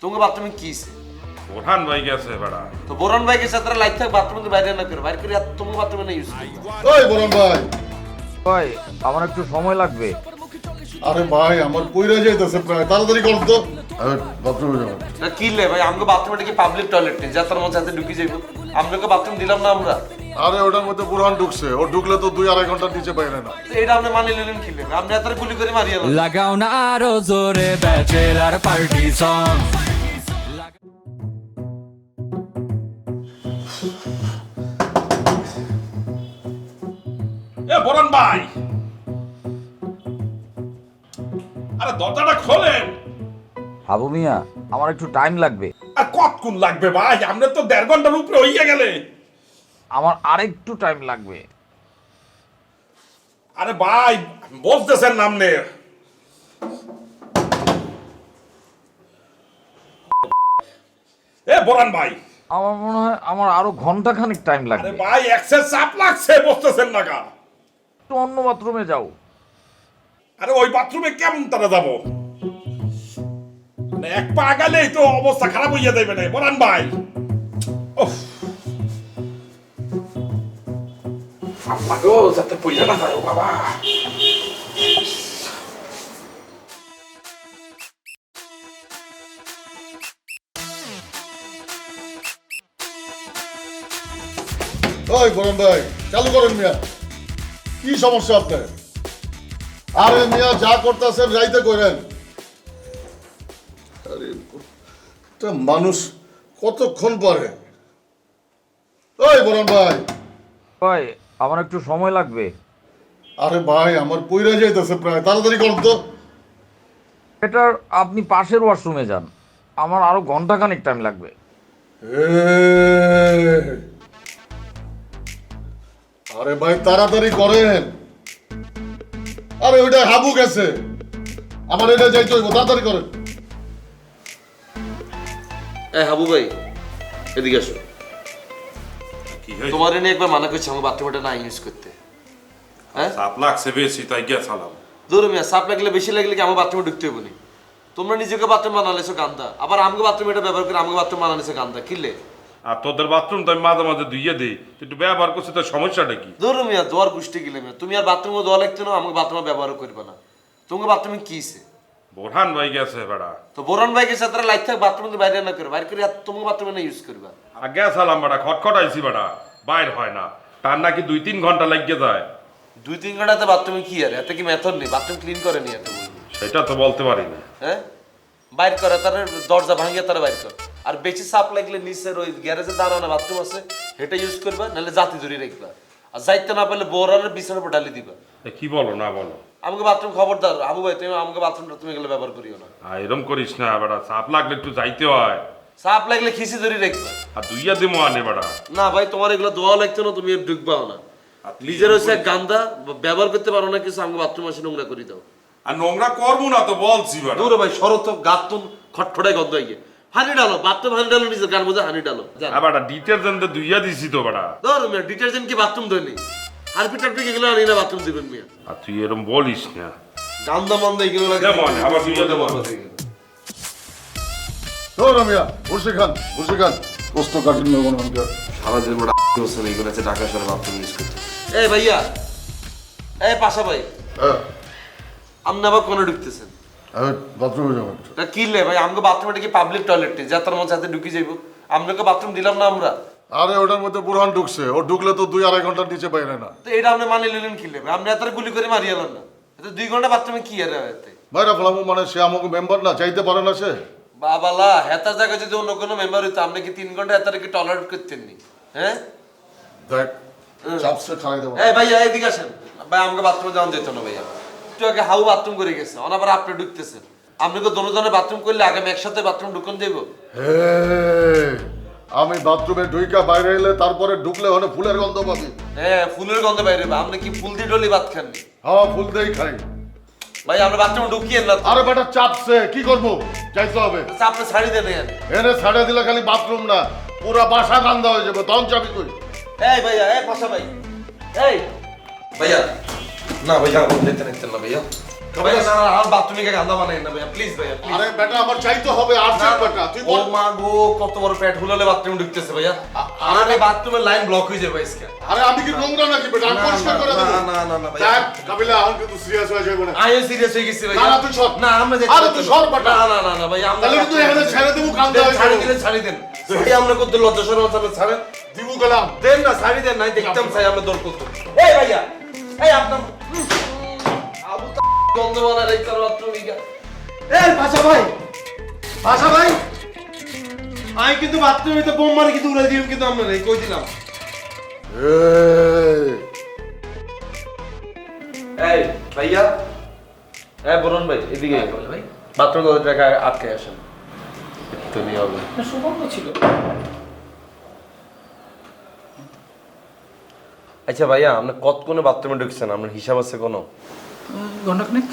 তোমাকে বাথরুমে কিছে বোরহান ভাই গেছে বেড়া। তো বোরন ভাই গেছে তারা লাইট থাক বাথরুম থেকে বাইরে না করে বাইরে করে তোমাকে বাথরুমে না ইউজ করবা। ওই বরণ ভাই, ভাই আমার একটু সময় লাগবে। আরে ভাই আমার কইরা যাইতেছে প্রায়, তাড়াতাড়ি কর তো। বাথরুমে যাবো। না কিলে ভাই আমাকে বাথরুমে কি পাবলিক টয়লেট নেই যাতার মধ্যে হাতে ঢুকে যাইব। আপনাকে বাথরুম দিলাম না আমরা। আরে ওটার মধ্যে বুরহান ঢুকছে, ও ঢুকলে তো 2-2.5 ঘন্টার নিচে বাইরে না। তো এটা আপনি মানি নিলেন কিলে আপনি এত গুলি করে মারিয়ে লাগাও না আরো জোরে ব্যাচেলার পার্টি সং। এ বোরহান ভাই, আরে দরজাটা খোলেন। হাবু মিয়া আমার একটু টাইম লাগবে। আর কতক্ষণ লাগবে ভাই? আমরা তো 1.5 ঘন্টার উপরে হইয়া গেলে। আমার আরেকটু টাইম লাগবে। আরে ভাই বলতেছেন নামনে। এ বোরহান ভাই, আমার মনে হয় আমার আরো ঘন্টা খানিক টাইম আরে লাগবে। ভাই এক্সেস চাপ লাগছে, বলতেছেন না কা? একটু অন্য বাথরুমে যাও। আরে ওই বাথরুমে কেমন তারা যাবো? মানে এক পা গেলেই তো অবস্থা খারাপ হইয়া যাবে না বোরহান ভাই। উফ, আল্লাহ গো, যাতে পয়সা না যায় বাবা। ওই বরণ ভাই চালু করেন মিয়া, কি সমস্যা আপনার? আরে মিয়া যা করতেছেন রাইতে করেন। আরে একটা মানুষ কতক্ষণ পরে। ওই বরণ ভাই, ভাই আমার একটু সময় লাগবে। আরে ভাই আমার কইরা যাইতেছে প্রায়, তাড়াতাড়ি কর তো। এটার আপনি পাশের ওয়াশরুমে যান, আমার আরো ঘন্টা খানিক টাইম লাগবে। আরে ভাই তাড়াতাড়ি করেন। আরে ওইটা হাবু গেছে, আমার এটা যাইতে হইব, তাড়াতাড়ি করেন। এই হাবু ভাই এদিকে আসো। কি হয়েছে? তোমার এনে একবার মানা করছি আমার বাথরুমটা না ইউজ করতে। হ্যাঁ চাপ লাগছে বেশি, তাই গিয়া চালাম। ধরো মিয়া সাপ লাগলে বেশি লাগলে কি আমার বাথরুমে ঢুকতে হবে না? তোমরা নিজেকে বাথরুম বানালেছো গান্দা, আবার আমাকে বাথরুম এটা ব্যবহার করে আমাকে বাথরুম বানালেছো গান্দা কিলে। আর তোদের বাথরুম তো আমি মাঝে মাঝে ধুইয়ে দিই, একটু ব্যবহার করছি, তোর সমস্যাটা কি? ধরো মিয়া দোয়ার গোষ্ঠী গেলে মিয়া তুমি আর বাথরুমে দোয়া লাগতো না, আমাকে বাথরুমে ব্যবহার করবে না। তোমাকে বাথরুমে কিছে বোরহান ভাই গেছে বেড়া। তো বোরন ভাই গেছে তারা লাইট থাক বাথরুম থেকে বাইরে না করে বাইরে করে তোমাকে বাথরুমে না ইউজ করবা। আর গেছালাম বেড়া, খটখট আইছি বেড়া, বাইর হয় না। তার নাকি 2-3 ঘন্টা লাগিয়ে যায়। 2-3 ঘন্টাতে বাথরুমে কি আর এত কি মেথড নেই? বাথরুম ক্লিন করে নি এত বলবো। সেটা তো বলতে পারি না। হ্যাঁ বাইর করে তারা দরজা ভাঙিয়ে তারা বাইর কর। আর বেশি সাপ লাগলে নিচের ওই গ্যারেজে দাঁড়ানো বাথরুম আছে সেটা ইউজ করবা, নাহলে জাতি ধরে রাখবা। আর যাইতে না পারলে বোরানের বিছানার উপর ঢালি দিবা। এ কি বলো না বলো? আমাকে বাথরুম খবরদার আবু ভাই তুমি আমাকে বাথরুমটা তুমি এগুলো ব্যবহার করিও না। এরম করিস না বেড়া, চাপ লাগলে একটু যাইতে হয়। সাপ লাগলে খিসি ধরে রাখবা। আর দুইয়া দিমো আনে বেড়া। না ভাই তোমার এগুলো দোয়া লাগতো না, তুমি ঢুকবাও না। নিজের হচ্ছে এক গান্দা ব্যবহার করতে পারো না কিছু, আমাকে বাথরুম আসে নোংরা করে দাও। আর নোংরা করবো না তো বলছি বেড়া। দূরে ভাই শরত গাতুন খটখটাই গন্ধ হয়ে হানি ডালো বাথরুম, হানি ডালো নিজের গান বোঝা হানি ডালো। আর বেড়া ডিটারজেন্ট দুইয়া দিছি তো বেড়া। ধর মিয়া ডিটারজেন্ট কি বাথরুম ধোয়নি? হারপিক টারপিক এগুলো আনি না বাথরুম দিবেন মিয়া। আর তুই এরম বলিস না। গান্দা মান্দা এগুলো লাগে। যেমন, আবার দুইয়া দেবো। ধরো মিয়া, বসে খান বসে খান, কষ্ট কাঠিন্য কোনো মানুষ। সারাদিন মোটা বলছেন এগুলো আছে ঢাকা শহরে বাথরুম ইউজ করতে। এই ভাইয়া, এই পাশা ভাই হ্যাঁ আপনি আবার কোনে ঢুকতেছেন? বাথরুমে যাবো। তা কিলে ভাই আমাকে বাথরুমে কি পাবলিক টয়লেট নেই যাতার মধ্যে হাতে ঢুকে যাইব। আপনাকে বাথরুম দিলাম না আমরা। আরে ওটার মধ্যে বুরহান ঢুকছে, ও ঢুকলে তো 2-2.5 ঘন্টার নিচে বাইরে না। তো এটা আপনি মানি নিলেন কিলে ভাই? আপনি এত গুলি করে মারিয়ে এলেন না। এতে 2 ঘন্টা বাথরুমে কি আর এতে? বাইরে ফেলামো মানে সে আমাকে মেম্বার না, চাইতে পারে না সে। বাবালা হেতার জায়গায় যদি অন্য কোনো মেম্বার হইতো আপনি কি 3 ঘন্টা হেতারে কি টলারেট করতেন নি? হ্যাঁ দেখ চাপসে খাই দেবো। এই ভাইয়া এদিকে আসেন ভাই, আমাকে বাথরুমে যাওয়া যেত না ভাইয়া। একটু আগে হাউ বাথরুম করে গেছে, অনাবার আপনি ঢুকতেছেন। আপনি কি দোনোজনে বাথরুম করলে আগামী একসাথে বাথরুম ঢুকন দেব? হে আমি বাথরুমে ঢুইকা বাইরে এলে তারপরে ঢুকলে ওখানে ফুলের গন্ধ পাবি। হ্যাঁ ফুলের গন্ধ বাইরে হবে। আপনি কি ফুল দিয়ে ডলি ভাত খাননি? হ্যাঁ ফুল দেই খাই। ভাই আমরা বাথরুমে ঢুকিয়েন না তো। আরে বেটা চাপছে কি করবো, যাইতে হবে। আচ্ছা, আপনি ছাড়ি দেন এখানে। এনে ছাড়ে দিলে খালি বাথরুম না পুরা বাসা গান্দা হয়ে যাবে, তখন চাবি কই। এই ভাইয়া এই পাশা ভাই এই ভাইয়া না ভাইয়া আপনি দেখতে নিতেন না ভাইয়া। ভাইয়া না না আমার বাথরুমে গান্দা বানাই না ভাইয়া প্লিজ ভাইয়া please। আরে বেটা আমার চাইতে হবে আর্জেন্ট বেটা তুই ও বল মা গো কত বড় পেট হুলালে বাথরুমে ঢুকতেছে ভাইয়া আরে বাথরুমের লাইন ব্লক হয়ে যাবে আজকে আরে আমি কি নোংরা নাকি বেটা আমি পরিষ্কার করে দেব না না না না ভাইয়া দেখ কাবিলা এখন কিন্তু সিরিয়াস হয়ে যাবে না আইও সিরিয়াস হয়ে গেছি ভাইয়া না, না, তুই সর। না আমরা যেতে আরে পারবো তুই না। সর বেটা। না না না না ভাইয়া আমরা তাহলে কিন্তু এখানে ছেড়ে দেবো কান্দা দেন, হয়ে ছাড়ি যাবে দিলেন ছাড়ি দেন ভাই আমরা কত লজ্জা শরম আছে ছাড়েন দিবু গেলাম দেন না ছাড়ি দেন নাই দেখতাম চাই আমরা দর করতে এই ভাইয়া এই আপনার আবু তা গন্ধ বানা রে তার বাথরুমে গিয়া এই ভাষা ভাই আমি কিন্তু বাথরুমে তো বোম মারি কিন্তু উড়াই দিলাম কিন্তু আমরা এই কই দিলাম এই ভাইয়া এই বলুন ভাই এদিকে ভাই বাথরুম কত টাকা আটকে আসেন তো নিয়ে হবে সুবর্ণ ছিল। আচ্ছা ভাইয়া আপনি কতক্ষণে বাথরুমে ঢুকছেন আপনার হিসাব আছে কোনো ঘন্টাখানেক।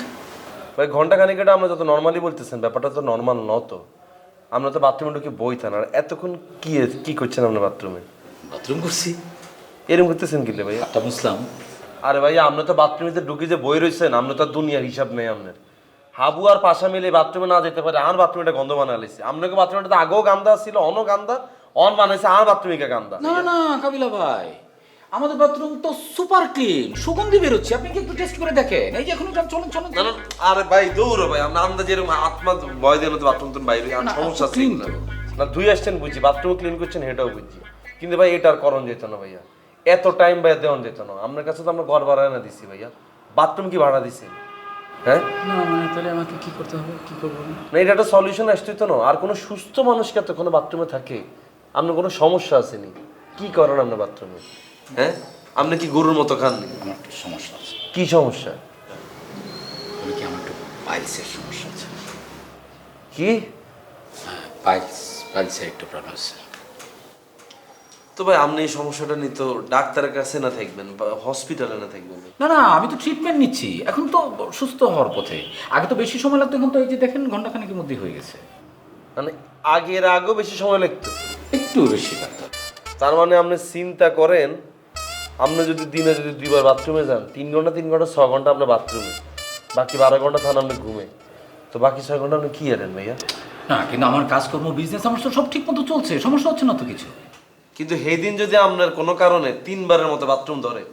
ভাই ঘন্টা খানিক এটা আমরা যত নর্মালি বলতেছেন ব্যাপারটা তো নর্মাল ন তো আমরা তো বাথরুমে ঢুকে বইতেন আর এতক্ষণ কি করছেন আপনার বাথরুমে বাথরুম করছি এরকম করতেছেন কি রে ভাইয়া একটা বুঝলাম। আরে ভাইয়া আপনি তো বাথরুমে ঢুকে যে বই রয়েছেন আপনি তো আর দুনিয়ার হিসাব নেই আপনার হাবু আর পাশা মিলে বাথরুমে না যেতে পারে আমার বাথরুমে গন্ধ বানালিছি আপনাকে বাথরুমে তো আগেও গান্দা ছিল অনও গান্দা অন বানাইছে আমার বাথরুমে গান্দা না না কাবিলা ভাই আমাদের বাথরুম তো সুপার ক্লিন সুগন্ধি বেরোচ্ছে আপনি কি একটু টেস্ট করে দেখেন এই যে এখন চলেন চলেন না না আরে ভাই দৌড়ো ভাই আমরা আমরা যেরকম আত্মা ভয় দিলে তো বাথরুম তো বাইরে আর না, সমস্যা clean ছিল তো। না ধুই আসছেন বুঝছি বাথরুম ক্লিন করছেন এটাও বুঝছি কিন্তু ভাই এটার করণ যেত না ভাইয়া এত টাইম ভাইয়া দেওয়ান যেত না আপনার কাছে তো আমরা ঘর ভাড়া না দিছি ভাইয়া বাথরুম কি ভাড়া দিছি হ্যাঁ না মানে তাহলে আমাকে কি করতে হবে কি করবো আমি? না এটা একটা সলিউশন আসতে তো না আর কোনো সুস্থ মানুষকে তো কোনো বাথরুমে থাকে আপনার কোনো সমস্যা আসেনি কি করেন আপনার বাথরুমে হ্যাঁ আপনি কি গরুর মতো খাননি আমার একটু সমস্যা আছে কি সমস্যা বলি কি আমার একটু পাইলসের সমস্যা আছে কি পাইলসের একটু প্রবলেম আছে তো ভাই আপনি এই সমস্যাটা নিয়ে তো ডাক্তারের কাছে না থাকবেন বা হসপিটালে না থাকবেন না না আমি তো ট্রিটমেন্ট নিচ্ছি এখন তো সুস্থ হওয়ার পথে আগে তো বেশি সময় লাগতো এখন তো এই যে দেখেন ঘন্টাখানেকের মধ্যেই হয়ে গেছে মানে আগেও বেশি সময় লাগতো একটু বেশি লাগতো তার মানে আপনি চিন্তা করেন আপনি যদি দিনে যদি 2 বার বাথরুমে যান 3 ঘন্টা 6 ঘন্টা আপনার বাথরুমে বাকি 12 ঘন্টা থান আপনি ঘুমে তো বাকি 6 ঘন্টা আপনি কি এলেন ভাইয়া না কিন্তু আমার কাজকর্ম বিজনেস আমার তো সব ঠিক মতো চলছে সমস্যা হচ্ছে না তো কিছু কিন্তু সেই দিন যদি আপনার কোনো কারণে 3 বারের মতো বাথরুম ধরে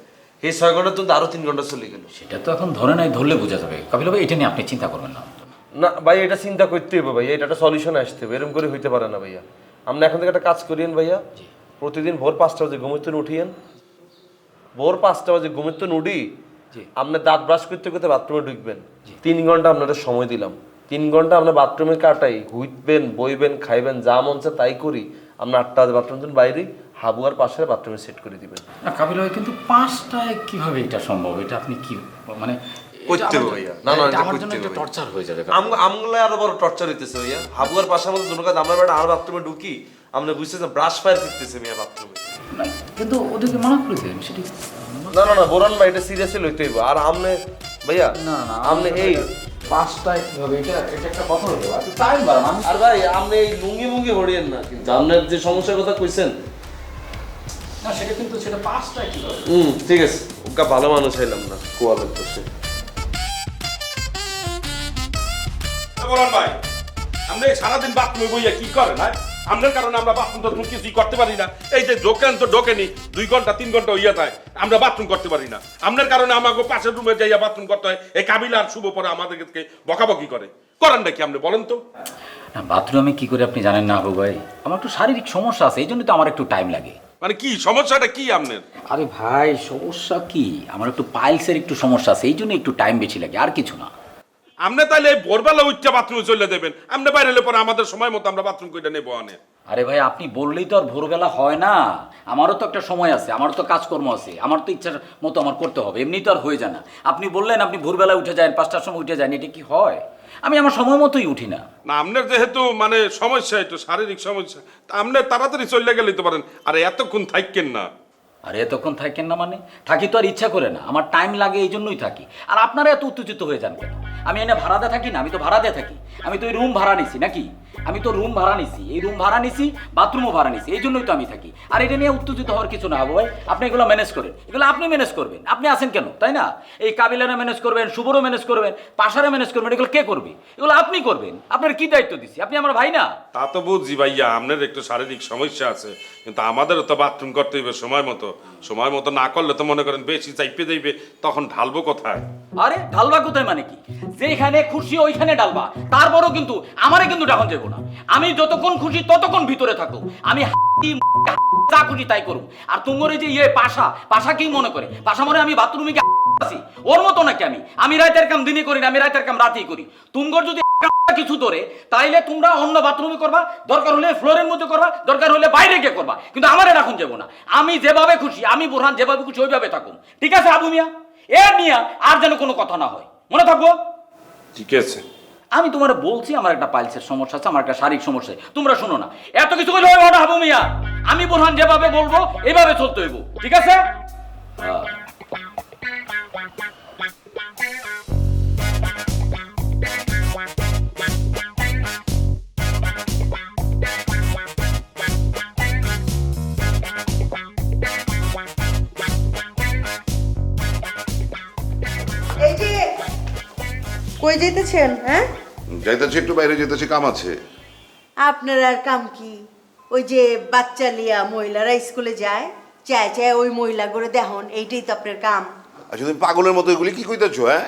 সেই 6 ঘন্টা তো আরো 3 ঘন্টা চলে গেল সেটা তো এখন ধরে নাই ধরলে বোঝা যাবে কাবিল ভাই এটা নিয়ে আপনি চিন্তা করবেন না না ভাই এটা চিন্তা করতে হবে ভাইয়া এটা একটা সলিউশন আসতে হবে এরকম করে হইতে পারে না ভাইয়া আপনি এখন থেকে একটা কাজ করিয়েন ভাইয়া প্রতিদিন ভোর 5টা বাজে ঘুমোতে উঠিয়েন ভোর 5টা বাজে ঘুমোতে উঠি আপনি দাঁত ব্রাশ করতে করতে বাথরুমে ঢুকবেন 3 ঘন্টা আপনাদের সময় দিলাম 3 ঘন্টা আপনার বাথরুমে কাটাই হুইটবেন বইবেন খাইবেন যা মন চায় তাই করি আপনি 8টা বাজে বাথরুম দিন বাইরে হাবু আর পাশের বাথরুমে সেট করে দিবেন না কাবিল ভাই কিন্তু 5টায় কিভাবে এটা সম্ভব এটা আপনি কি মানে করতে হবে ভাইয়া না না এটা এটা আমার করতে জন্য একটা হবে টর্চার হয়ে যাবে আমগুলো আরো বড় টর্চার হইতেছে ভাইয়া হাবু আর পাশের মধ্যে দুটো কাজ আমরা বেটা আর বাথরুমে ঢুকি আমরা বুঝতেছি ব্রাশ ফায়ার করতেছে মিয়া বাথরুমে না, কিন্তু ওদেরকে মানা করে দেন সেটা না না না বোরান ভাই এটা সিরিয়াসলি লইতে হইব আর আমনে ভাইয়া না না আমনে এই 5টায় কিভাবে এটা একটা কথা হলো আর টাইম বাড়ান আমি আর ভাই আপনি এই লুঙ্গি মুঙ্গি হড়িয়েন না কিন্তু আপনার যে সমস্যার কথা কইছেন না সেটা কিন্তু সেটা 5টায় কিভাবে ঠিক আছে ওকা ভালো মানুষ হইলাম না কোয়ালের দোষে বলুন ভাই আপনি সারাদিন বাথরুমে বইয়া কি করেন হ্যাঁ আপনার কারণে আমরা বাথরুম টাথরুম কিছুই করতে পারি না এই যে ঢোকেন তো ঢোকেনি 2 ঘন্টা 3 ঘন্টা হইয়া যায় আমরা বাথরুম করতে পারি না আপনার কারণে আমাকে পাশের রুমে যাইয়া বাথরুম করতে হয় এই কাবিলা আর শুভ পরে আমাদেরকে বকাবকি করেন নাকি আপনি বলেন তো না বাথরুমে কি করে আপনি জানেন না আবু ভাই আমার একটু শারীরিক সমস্যা আছে এই জন্য তো আমার একটু টাইম লাগে মানে কি সমস্যাটা কি আপনার আরে ভাই সমস্যা কি আমার একটু পাইলসের একটু সমস্যা আছে এই জন্য একটু টাইম বেশি লাগে আর কিছু না আপনি তাহলে ভোরবেলা উঠতে বাথরুমে চলে দেবেন আপনি বাইরে এলে পরে আমাদের সময় মতো আমরা বাথরুম করে নেবো আনে আরে ভাই আপনি বললেই তো আর ভোরবেলা হয় না আমারও তো একটা সময় আছে আমারও তো কাজকর্ম আছে আমার তো ইচ্ছার মতো আমার করতে হবে এমনি তো আর হয়ে যায় না আপনি বললেন আপনি ভোরবেলা উঠে যান 5টার সময় উঠে যান এটা কি হয় আমি আমার সময় মতোই উঠি না না আপনার যেহেতু মানে সমস্যা একটু শারীরিক সমস্যা তা আপনি তাড়াতাড়ি চলে গেলে তো পারেন আর এতক্ষণ থাকেন না আরে এতক্ষণ থাকেন না মানে থাকি তো আর ইচ্ছা করে না আমার টাইম লাগে এই জন্যই থাকি আর আপনারা এত উত্তেজিত হয়ে যান কেন আমি এনে ভাড়াতে থাকি না আমি তো ভাড়াতে থাকি আমি তো ওই রুম ভাড়া নিছি নাকি আমি তো রুম ভাড়া নিছি, এই রুম ভাড়া নিছি, বাথরুমও ভাড়া নিছি, এই জন্যই তো আমি থাকি। আর এটা নিয়ে উত্তেজিত হওয়ার কিছু না হাবু ভাই, আপনি এগুলো ম্যানেজ করেন, এগুলো আপনি ম্যানেজ করবেন। আপনি আছেন কেন, তাই না? এই কাবিলারে ম্যানেজ করবেন, শুভরও ম্যানেজ করবেন, পাশারে ম্যানেজ করবেন, এগুলো কে করবে? এগুলো আপনি করবেন। আপনার কি দায়িত্ব দিছি? আপনি আমার ভাই না? তা তো বুঝছি ভাইয়া, আপনার একটু শারীরিক সমস্যা আছে, কিন্তু আমাদেরও তো বাথরুম করতে হইবে সময় মতো না করলে তো মনে করেন বেশি চাইপে যাইবে, তখন ঢালবো কোথায়? আরে ঢালবা কোথায় মানে কি? যেখানে খুশি ওইখানে ডালবা, তারপরও কিন্তু আমারে কিন্তু ডাকন যাবো না। আমি যতক্ষণ খুশি ততক্ষণ ভিতরে থাকো, আমি যা খুশি তাই করুম। আর তোমার এই যে পাশা কি মনে করে? পাশা মনে আমি বাথরুমে আছি ওর মতো নাকি? আমি রাতের কাম দিনই করি না, আমি রাতের কাম রাতেই করি। তুমগর যদি কিছু ধরে তাইলে তোমরা অন্য বাথরুমে করবা, দরকার হলে ফ্লোরের মধ্যে করবা, দরকার হলে বাইরে গিয়ে করবা, কিন্তু আমারে রাখুন যাবো না। আমি যেভাবে খুশি, আমি বোরহান যেভাবে খুশি ওইভাবে থাকুন, ঠিক আছে আবু মিয়া? এ নিয়া আর যেন কোনো কথা না হয়, মনে থাকবো? ঠিক আছে। আমি তোমার বলছি আমার একটা পাইলসের সমস্যা আছে, আমার একটা শারীরিক সমস্যা, তোমরা শোনো না। এত কিছু করে হবে না হাবু মিয়া, আমি বোরহান যেভাবে বলবো এইভাবে চলতে হইব, ঠিক আছে? এই যে কই যেতেছেন? হ্যাঁ, যাইতেছি, একটু বাইরে যেতেছি, কাম আছে। আপনার আর কাম কি? ওই যে বাচ্চা লিয়া মহিলারা স্কুলে যায়, চায় চায় ওই মহিলা করে দেখুন, এইটাই তো আপনার কাম। আচ্ছা, তুমি পাগলের মতো এগুলি কি কইতেছো? হ্যাঁ,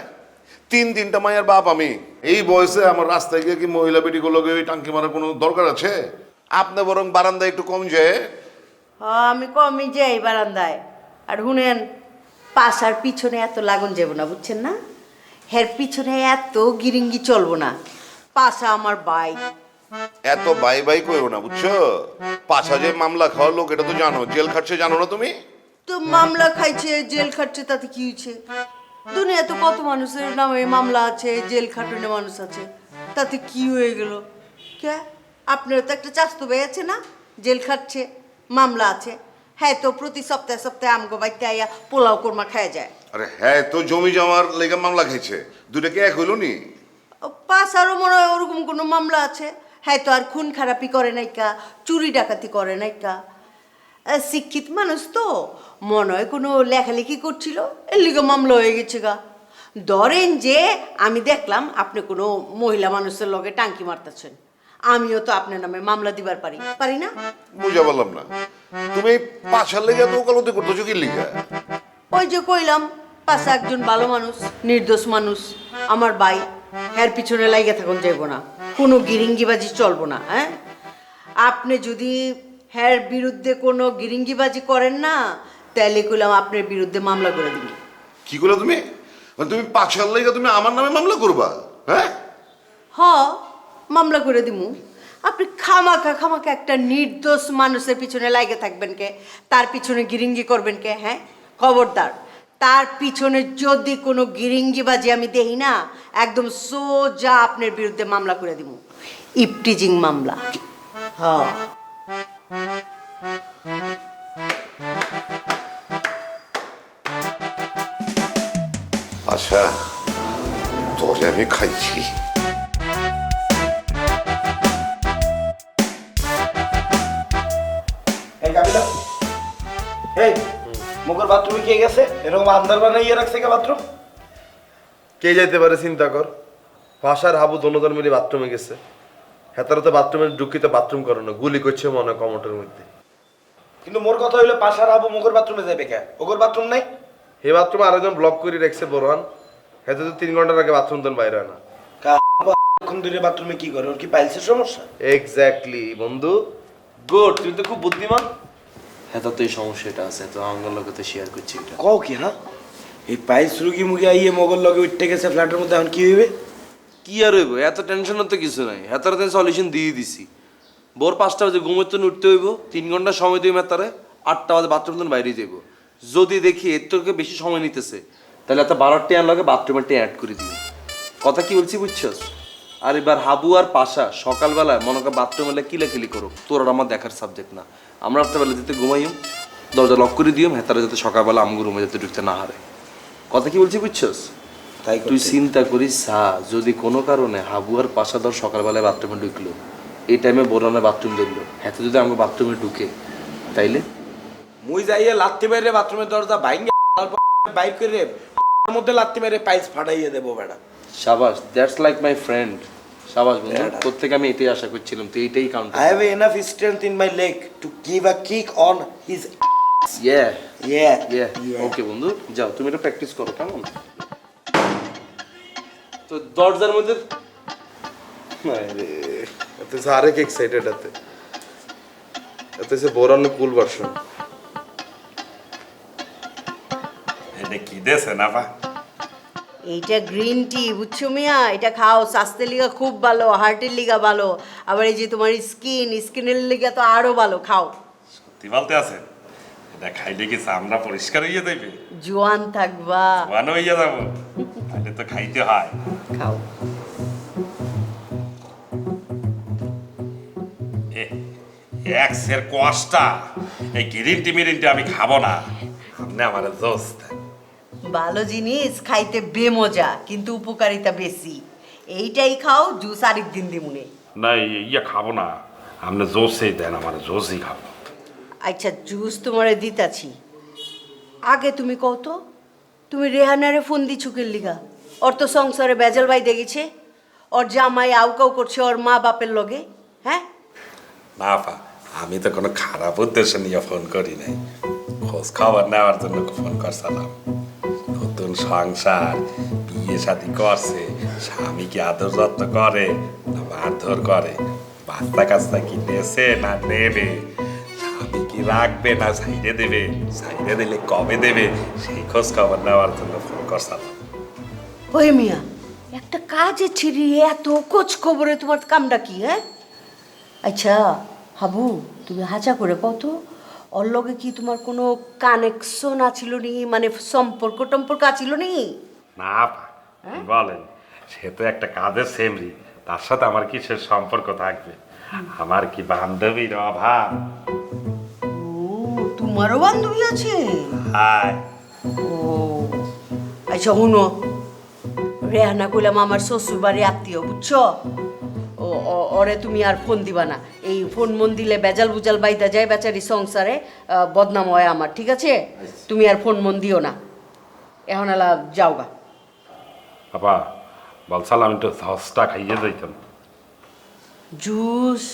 তিনটা মায়ের বাপ আমি। এই বয়সে আমার রাস্তায় গিয়ে কি মহিলা বেটিগুলোকে ওই টাঙ্কি মারার কোনো দরকার আছে? আপনি বরং বারান্দায় একটু কম যায়। আমি কমই যাই বারান্দায়। আর শুনেন, পাশার পিছনে এত লাগুন যাব না, বুঝছেন না? হের পিছনে এত গিরিঙ্গি চলবো না। পাশা আমার ভাই। এত বাই বাই করো না, বুঝছো? পাশা যে মামলা খাওয়ার লোক, এটা তো জানো, জেল খাটছে, জানো না তুমি? তো মামলা খাইছে, জেল খাটছে, তাতে কি হয়েছে? দুনিয়াতে কত মানুষের নামে মামলা আছে, জেল খাটুনে মানুষ আছে, তাতে কি হয়ে গেল? কে আপনার তো একটা চাস্তু ভাই আছে না, জেল খাটছে, মামলা আছে। হ্যাঁ, তো প্রতি সপ্তাহে সপ্তাহে আমগো বাইতে আইয়া পোলাও কোরমা খাওয়া যায়। আরে হ্যাঁ, তো জমি জমার লেগে মামলা খাইছে, দুটা কি এক হইল নি? পাঁচ আরো মনে হয় ওরকম কোনো মামলা আছে। হ্যাঁ, তো আর খুন খারাপি করে নাইকা, চুরি ডাকাতি করে নাইকা। শিক্ষিত মানুষ তো, মনে হয় কোনো লেখালেখি করছিল, এর লিগে মামলা হয়ে গেছে গা। ধরেন যে আমি দেখলাম আপনি কোনো মহিলা মানুষের লগে টাঙ্কি মারতেছেন, আমিও তো আপনার নামে মামলা দিবার পারি না? বুঝা পারলাম না, তুমি পাশার লেগে তো ওকালতি করতেছো কি লিগা? ওই যে কইলাম, পাশে একজন ভালো মানুষ, নির্দোষ মানুষ, আমার ভাই, এর পিছনে লাইগা থাকুন যাইব না, কোনো গিরিঙ্গিবাজি চলবো না। হ্যাঁ, আপনি যদি হ্যার বিরুদ্ধে কোনো গিরিঙ্গিবাজি করেন না, তাহলে কইলাম আপনার বিরুদ্ধে মামলা করে দিবি। কি করলে তুমি? মানে তুমি পাশার লেগে তুমি আমার নামে মামলা করবা? হ্যাঁ, হ, মামলা করে দিমু। আপনি খামাখা একটা নির্দোষ মানুষের পিছনে লাগে থাকবেন কে? তার পিছনে গিরিঙ্গি করবেন কে? হ্যাঁ, খবরদার, তার পিছনে যদি কোনো গিরিঙ্গিবাজি আমি দেখি না, একদম সোজা আপনার বিরুদ্ধে মামলা করে দিব, ইপটিজিং মামলা। হ্যাঁ, আচ্ছা, তোরে আমি খাইছি। এই কাবিলা, এই মুখের বাথরুমে কে গেছে? এরকম আন্দার বানাইয়ে রাখছে কে বাথরুম? কে যাইতে পারে চিন্তা কর। পাশার হাবু দোনোজন মিলে বাথরুমে গেছে। হেতারা তো বাথরুমে ঢুকিতে বাথরুম করে না, গুলি করছে মনে হয় কমোটের মধ্যে। কিন্তু মোর কথা হইলো, পাশার আবু মুখের বাথরুমে যাবে কে? ওগর বাথরুম নাই? এই বাথরুমে আরেকজন ব্লক করে রেখেছে বোরহান, হেতে তো 3 ঘন্টার আগে বাথরুম দেন বাইরে হয় না। এখন দূরে বাথরুমে কি করে? ওর কি পাইলসের সমস্যা? এক্স্যাক্টলি বন্ধু, গুড, তুই তো খুব বুদ্ধিমান। হ্যাঁ, তো এই সমস্যাটা আছে, তো আমার লোকে তো শেয়ার করছি এটা। কও কি? হ্যাঁ, এই পাইলস রুগী মুখে আইয়ে মগর লগে উঠতে গেছে ফ্ল্যাটের মধ্যে, এখন কি হইবে? কি আর হইব, এত টেনশনের তো কিছু নাই। হেতার তো সলিউশন দিয়ে দিছি। ভোর 5টা বাজে ঘুমোতে উঠতে হইব, 3 ঘন্টা সময় দিই হেতারে, 8টা বাজে বাথরুম দেন বাইরে যাইব। যদি দেখি এর থেকে বেশি সময় নিতেছে, তাহলে এত 12টা টিয়ার লগে বাথরুমের টিয়া অ্যাড করে দিবি। কথা কি বলছি বুঝছস? আর এবার হাবু আর পাশা সকালবেলায় মনে কর বাথরুম এলে কিলাকিলি করো, তোর আর আমার দেখার সাবজেক্ট না। আমরা রাত্রেবেলা যেতে ঘুমাইম, দরজা লক করে দিও, হেতারা যাতে সকালবেলা আমগো রুমে যাতে ঢুকতে না হারে। কথা কি বলছি বুঝছস? তাই তুই চিন্তা করিস যদি কোনো কারণে হাবু আর পাশা ধর সকালবেলায় বাথরুমে ঢুকলো, এই টাইমে বোরানে বাথরুম দেখলো এত যদি আমাকে বাথরুমে ঢুকে তাইলে মুই যাইয়ে লাত্তি মেরে বাথরুমের দরজা ভাঙে বাইক করে মধ্যে লাত্তি মেরে পাইলস ফাটাইয়ে দেবো ম্যাডাম। সাবাস, দ্যাটস লাইক মাই ফ্রেন্ড। সাবাস বন্ধু, তোর থেকে আমি এটাই আশা করছিলাম, তুই এইটাই count. I have enough strength in my leg to give a kick on his yeah yeah. ইয়া ওকে বন্ধু, যাও তুমি এটা প্র্যাকটিস করো কেমন। তো দরজার মধ্যে এতে আরেক এক্সাইটেড এতে বোরানো কুল ভার্সন। এটা কি দেছে না পা? এইটা গ্রিন টি বুঝছো মিয়া, এটা খাও, স্বাস্থ্যের লিগা খুব ভালো, হার্টের লিগা ভালো, আবার এই যে তোমার স্কিনের লিগা তো আরো ভালো, খাও। সত্যি বলতে আছে, এটা খাইলে কি চামড়া পরিষ্কার হইয়া যাবে? জোয়ান থাকবা। জোয়ান হইয়া যাবো, তাহলে তো খাইতে হয়। খাও। এক্সের কোয়াশটা এই গ্রিনটি মিরিনটি আমি খাবো না, আপনি আমার দোস্ত। ভালো জিনিস খাইতে বেমজা, কিন্তু উপকারিতা বেশি। এইটাই খাও, জুস আরেকদিন দিমুনে। না ইয়া খাবো না, আপনি জোসই দেন, আমার জোসই খাবো। আচ্ছা জুস তোমারে দিতাছি, আগে তুমি কও তো, তুমি রেহানারে ফোন দিছু কে লিগা? ওর তো সংসারে বেজাল বাই দেখেছে, ওর জামাই আউকাউ করছে ওর মা বাপের লগে, হ্যাঁ? না পা, আমি তো কোনো খারাপ উদ্দেশ্য নিয়ে ফোন করি নাই, খোঁজ খবর নেওয়ার জন্য ফোন করছিলাম। নতুন সংসার, বিয়ে শাদী করছে, স্বামী কি আদর যত্ন করে না মারধর করে, বাচ্চা কাচ্চা কি নেছে না নেবে, স্বামী কি রাখবে না সাইডে দেবে, সাইডে দিলে কবে দেবে, সেই খোঁজ খবর নেওয়ার জন্য ফোন করছিলাম। ওই মিয়া, একটা কাজে ছিড়ি এত খোঁজ খবরে তোমার কামটা কি? হ্যাঁ আচ্ছা হাবু, তুমি হাঁচা করে কত, ওর লগে কি তোমার কোনো কানেকশন আছিল নি, মানে সম্পর্ক টম্পর্ক আছিল নি? না পা, কি বলেন, সে তো একটা কাজের সেমরি, তার সাথে আমার কিসের সম্পর্ক থাকবে? আমার কি বান্ধবীর অভাব? ও, তোমারও বান্ধবী আছে? হায়, ও আচ্ছা শুনো, রেহানা কইলাম আমার শ্বশুর বাড়ি আত্মীয়, বুঝছো? ওরে তুমি আর ফোন দিবা না, এই ফোন মন দিলে বেজাল বুজাল বাইতা যায়, বেচারি সংসারে বদনাম হয় আমার, ঠিক আছে? তুমি আর ফোন মন দিও না, এখন এলা যাও গা। বাবা বলছিলাম একটু সসটা খাইয়ে যাইতাম। জুস